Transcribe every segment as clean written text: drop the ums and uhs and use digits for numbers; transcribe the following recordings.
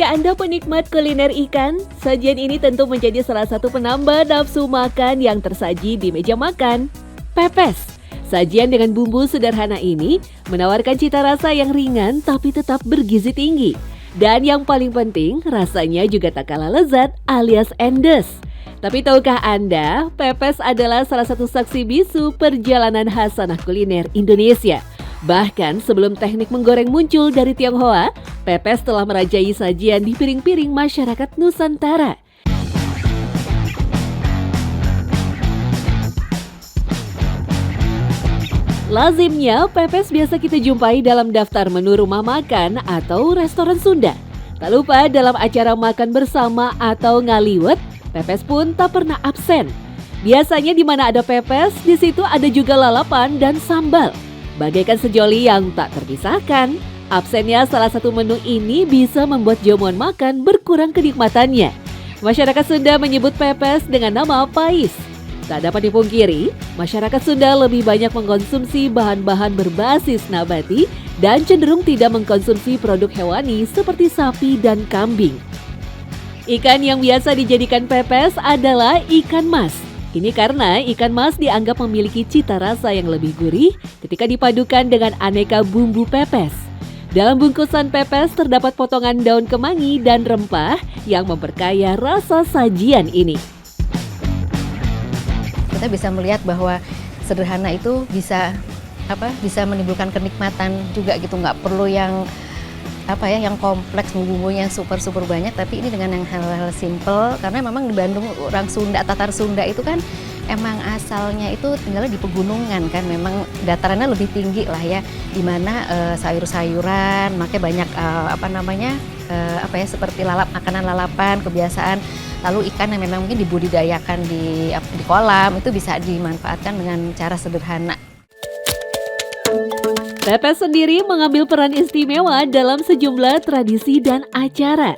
Jika Anda penikmat kuliner ikan, sajian ini tentu menjadi salah satu penambah nafsu makan yang tersaji di meja makan. Pepes, sajian dengan bumbu sederhana ini menawarkan cita rasa yang ringan tapi tetap bergizi tinggi. Dan yang paling penting, rasanya juga tak kalah lezat alias endes. Tapi tahukah Anda, pepes adalah salah satu saksi bisu perjalanan hasanah kuliner Indonesia. Bahkan sebelum teknik menggoreng muncul dari Tionghoa, pepes telah merajai sajian di piring-piring masyarakat Nusantara. Lazimnya, pepes biasa kita jumpai dalam daftar menu rumah makan atau restoran Sunda. Tak lupa dalam acara makan bersama atau ngaliwet, pepes pun tak pernah absen. Biasanya di mana ada pepes, di situ ada juga lalapan dan sambal. Bagaikan sejoli yang tak terpisahkan, absennya salah satu menu ini bisa membuat jamuan makan berkurang kenikmatannya. Masyarakat Sunda menyebut pepes dengan nama pais. Tak dapat dipungkiri, masyarakat Sunda lebih banyak mengkonsumsi bahan-bahan berbasis nabati dan cenderung tidak mengkonsumsi produk hewani seperti sapi dan kambing. Ikan yang biasa dijadikan pepes adalah ikan mas. Ini karena ikan mas dianggap memiliki cita rasa yang lebih gurih ketika dipadukan dengan aneka bumbu pepes. Dalam bungkusan pepes terdapat potongan daun kemangi dan rempah yang memperkaya rasa sajian ini. Kita bisa melihat bahwa sederhana itu bisa menimbulkan kenikmatan juga gitu, nggak perlu yang yang kompleks bumbunya super banyak, tapi ini dengan yang hal-hal simple karena memang di Bandung orang Sunda, Tatar Sunda itu kan emang asalnya itu tinggalnya di pegunungan kan, memang datarannya lebih tinggi lah ya, dimana sayur-sayuran, makanya banyak seperti makanan lalapan, kebiasaan, lalu ikan yang memang mungkin dibudidayakan di kolam itu bisa dimanfaatkan dengan cara sederhana. Pepes sendiri mengambil peran istimewa dalam sejumlah tradisi dan acara.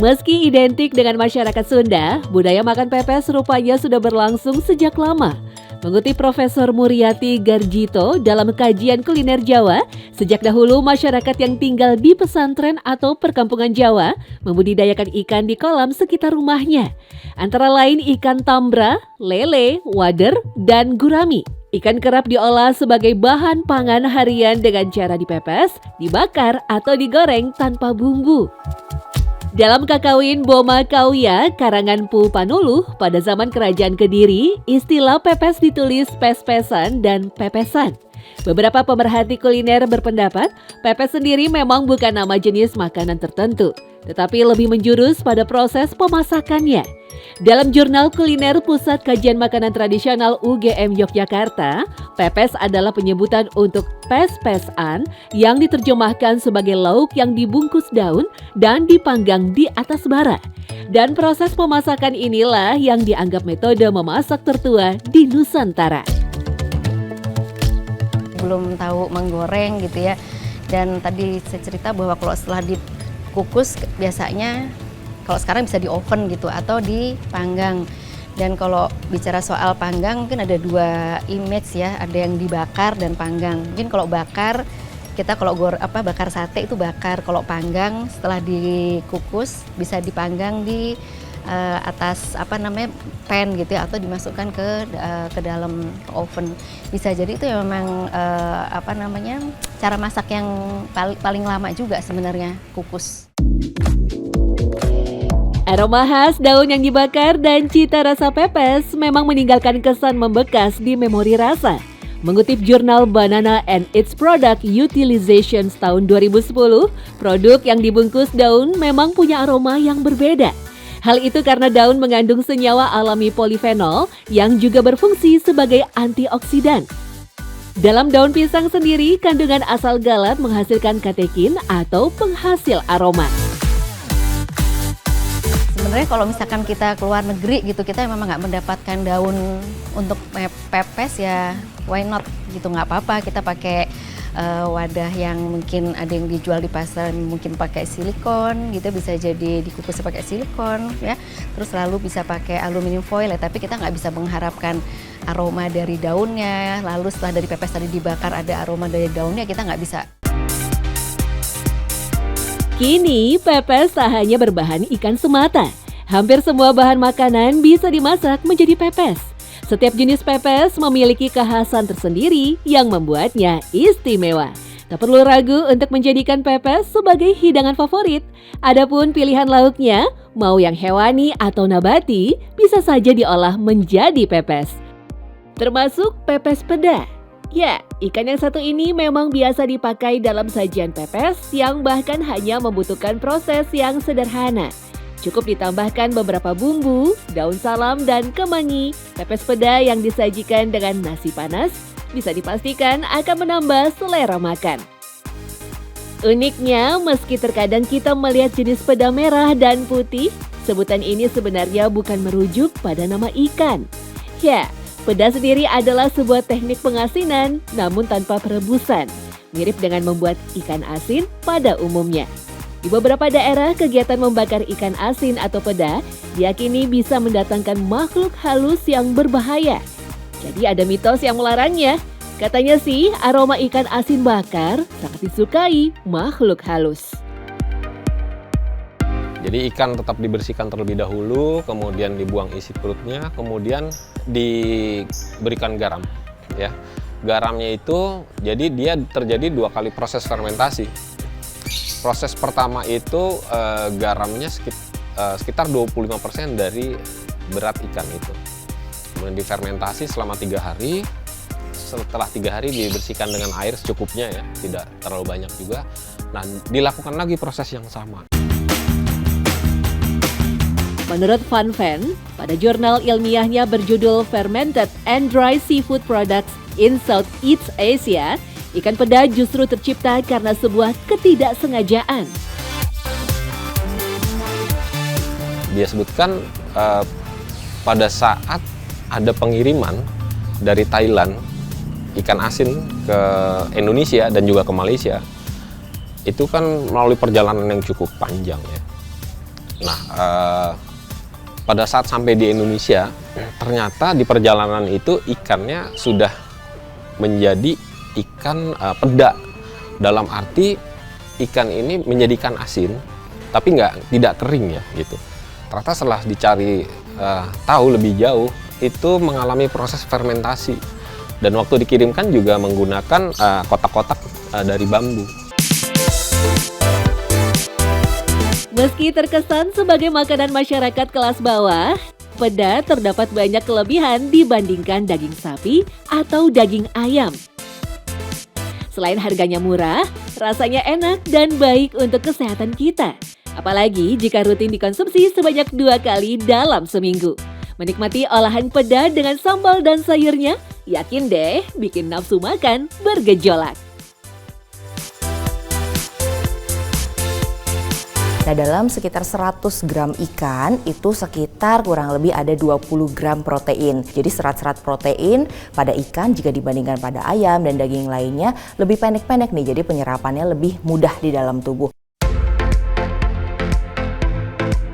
Meski identik dengan masyarakat Sunda, budaya makan pepes rupanya sudah berlangsung sejak lama. Mengutip Profesor Muriati Garjito dalam kajian kuliner Jawa, sejak dahulu masyarakat yang tinggal di pesantren atau perkampungan Jawa membudidayakan ikan di kolam sekitar rumahnya. Antara lain ikan tambra, lele, wader, dan gurami. Ikan kerap diolah sebagai bahan pangan harian dengan cara dipepes, dibakar, atau digoreng tanpa bumbu. Dalam Kakawin Boma Kauya, karangan Pu Panuluh pada zaman Kerajaan Kediri, istilah pepes ditulis pes-pesan dan pepesan. Beberapa pemerhati kuliner berpendapat, pepes sendiri memang bukan nama jenis makanan tertentu, tetapi lebih menjurus pada proses pemasakannya. Dalam jurnal kuliner Pusat Kajian Makanan Tradisional UGM Yogyakarta, pepes adalah penyebutan untuk pes-pesan yang diterjemahkan sebagai lauk yang dibungkus daun dan dipanggang di atas bara. Dan proses pemasakan inilah yang dianggap metode memasak tertua di Nusantara. Belum tahu menggoreng gitu ya, dan tadi saya cerita bahwa kalau setelah dikukus biasanya kalau sekarang bisa di oven gitu atau dipanggang. Dan kalau bicara soal panggang mungkin ada dua image ya, ada yang dibakar dan panggang. Mungkin kalau bakar kita bakar sate itu bakar, kalau panggang setelah dikukus bisa dipanggang di atas pan gitu ya, atau dimasukkan ke dalam oven. Bisa jadi itu ya memang cara masak yang paling lama juga sebenarnya, kukus. Aroma khas daun yang dibakar dan cita rasa pepes memang meninggalkan kesan membekas di memori rasa. Mengutip jurnal Banana and Its Product Utilization tahun 2010, produk yang dibungkus daun memang punya aroma yang berbeda. Hal itu karena daun mengandung senyawa alami polifenol yang juga berfungsi sebagai antioksidan. Dalam daun pisang sendiri, kandungan asal galat menghasilkan katekin atau penghasil aroma. Sebenarnya kalau misalkan kita keluar negeri gitu, kita memang nggak mendapatkan daun untuk pepes ya, why not gitu, nggak apa-apa kita pakai wadah yang mungkin ada yang dijual di pasar, mungkin pakai silikon gitu, bisa jadi dikukus pakai silikon ya, terus lalu bisa pakai aluminium foil ya, tapi kita nggak bisa mengharapkan aroma dari daunnya, lalu setelah dari pepes tadi dibakar ada aroma dari daunnya, kita nggak bisa. Kini, pepes tak hanya berbahan ikan semata. Hampir semua bahan makanan bisa dimasak menjadi pepes. Setiap jenis pepes memiliki kekhasan tersendiri yang membuatnya istimewa. Tak perlu ragu untuk menjadikan pepes sebagai hidangan favorit. Adapun pilihan lauknya, mau yang hewani atau nabati, bisa saja diolah menjadi pepes. Termasuk pepes peda. Ya, ikan yang satu ini memang biasa dipakai dalam sajian pepes yang bahkan hanya membutuhkan proses yang sederhana. Cukup ditambahkan beberapa bumbu, daun salam, dan kemangi. Pepes peda yang disajikan dengan nasi panas bisa dipastikan akan menambah selera makan. Uniknya, meski terkadang kita melihat jenis peda merah dan putih, sebutan ini sebenarnya bukan merujuk pada nama ikan. Ya, peda sendiri adalah sebuah teknik pengasinan, namun tanpa perebusan. Mirip dengan membuat ikan asin pada umumnya. Di beberapa daerah, kegiatan membakar ikan asin atau peda diyakini bisa mendatangkan makhluk halus yang berbahaya. Jadi ada mitos yang melarangnya. Katanya sih, aroma ikan asin bakar sangat disukai makhluk halus. Jadi ikan tetap dibersihkan terlebih dahulu, kemudian dibuang isi perutnya, kemudian diberikan garam. Ya, garamnya itu jadi dia terjadi 2 kali proses fermentasi. Proses pertama itu garamnya sekitar 25% dari berat ikan itu. Kemudian difermentasi selama 3 hari. Setelah 3 hari dibersihkan dengan air secukupnya ya, tidak terlalu banyak juga. Nah, dilakukan lagi proses yang sama. Menurut Van Ven, pada jurnal ilmiahnya berjudul Fermented and Dry Seafood Products in Southeast Asia, ikan peda justru tercipta karena sebuah ketidaksengajaan. Dia sebutkan pada saat ada pengiriman dari Thailand ikan asin ke Indonesia dan juga ke Malaysia, itu kan melalui perjalanan yang cukup panjang ya. Nah, pada saat sampai di Indonesia, ternyata di perjalanan itu ikannya sudah menjadi ikan peda. Dalam arti ikan ini menjadi ikan asin, tapi tidak kering ya gitu. Ternyata setelah dicari tahu lebih jauh, itu mengalami proses fermentasi. Dan waktu dikirimkan juga menggunakan kotak-kotak dari bambu. Meski terkesan sebagai makanan masyarakat kelas bawah, peda terdapat banyak kelebihan dibandingkan daging sapi atau daging ayam. Selain harganya murah, rasanya enak dan baik untuk kesehatan kita. Apalagi jika rutin dikonsumsi sebanyak 2 kali dalam seminggu. Menikmati olahan peda dengan sambal dan sayurnya, yakin deh bikin nafsu makan bergejolak. Nah, dalam sekitar 100 gram ikan itu sekitar kurang lebih ada 20 gram protein. Jadi serat-serat protein pada ikan jika dibandingkan pada ayam dan daging lainnya lebih pendek-pendek nih. Jadi penyerapannya lebih mudah di dalam tubuh.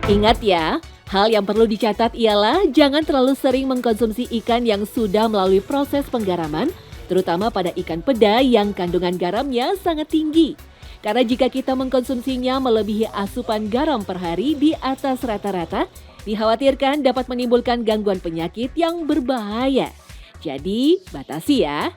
Ingat ya, hal yang perlu dicatat ialah jangan terlalu sering mengkonsumsi ikan yang sudah melalui proses penggaraman, terutama pada ikan peda yang kandungan garamnya sangat tinggi. Karena jika kita mengkonsumsinya melebihi asupan garam per hari di atas rata-rata, dikhawatirkan dapat menimbulkan gangguan penyakit yang berbahaya. Jadi, batasi ya.